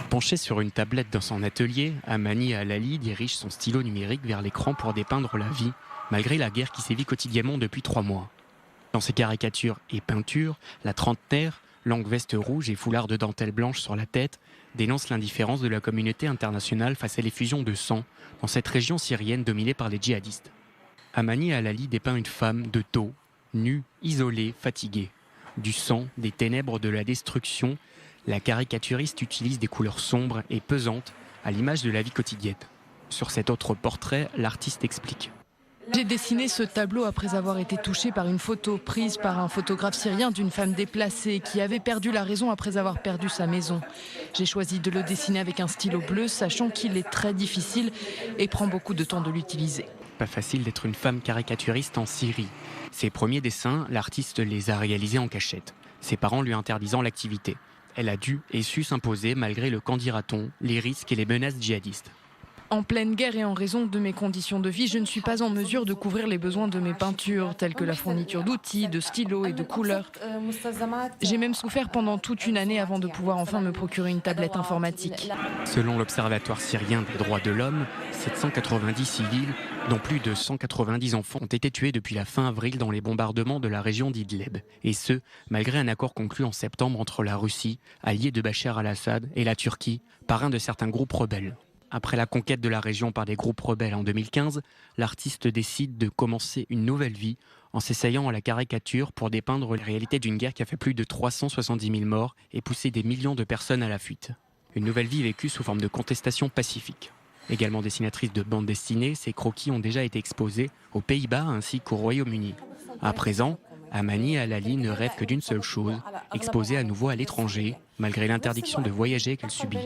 Penché sur une tablette dans son atelier, Amani Alali dirige son stylo numérique vers l'écran pour dépeindre la vie, malgré la guerre qui sévit quotidiennement depuis 3 mois. Dans ses caricatures et peintures, la trentenaire, longue veste rouge et foulard de dentelle blanche sur la tête, dénonce l'indifférence de la communauté internationale face à l'effusion de sang dans cette région syrienne dominée par les djihadistes. Amani Alali dépeint une femme de dos, nue, isolée, fatiguée. Du sang, des ténèbres, de la destruction, la caricaturiste utilise des couleurs sombres et pesantes à l'image de la vie quotidienne. Sur cet autre portrait, l'artiste explique. J'ai dessiné ce tableau après avoir été touchée par une photo prise par un photographe syrien d'une femme déplacée qui avait perdu la raison après avoir perdu sa maison. J'ai choisi de le dessiner avec un stylo bleu, sachant qu'il est très difficile et prend beaucoup de temps de l'utiliser. Pas facile d'être une femme caricaturiste en Syrie. Ses premiers dessins, l'artiste les a réalisés en cachette, ses parents lui interdisant l'activité. Elle a dû et su s'imposer malgré le qu'en dira-t-on, les risques et les menaces djihadistes. En pleine guerre et en raison de mes conditions de vie, je ne suis pas en mesure de couvrir les besoins de mes peintures, telles que la fourniture d'outils, de stylos et de couleurs. J'ai même souffert pendant toute une année avant de pouvoir enfin me procurer une tablette informatique. Selon l'Observatoire syrien des droits de l'homme, 790 civils, dont plus de 190 enfants, ont été tués depuis la fin avril dans les bombardements de la région d'Idlib. Et ce, malgré un accord conclu en septembre entre la Russie, alliée de Bachar al-Assad, et la Turquie, parrain de certains groupes rebelles. Après la conquête de la région par des groupes rebelles en 2015, l'artiste décide de commencer une nouvelle vie en s'essayant à la caricature pour dépeindre la réalité d'une guerre qui a fait plus de 370 000 morts et poussé des millions de personnes à la fuite. Une nouvelle vie vécue sous forme de contestation pacifique. Également dessinatrice de bande dessinée, ses croquis ont déjà été exposés aux Pays-Bas ainsi qu'au Royaume-Uni. À présent, Amani Alali ne rêve que d'une seule chose, exposer à nouveau à l'étranger, malgré l'interdiction de voyager qu'elle subit.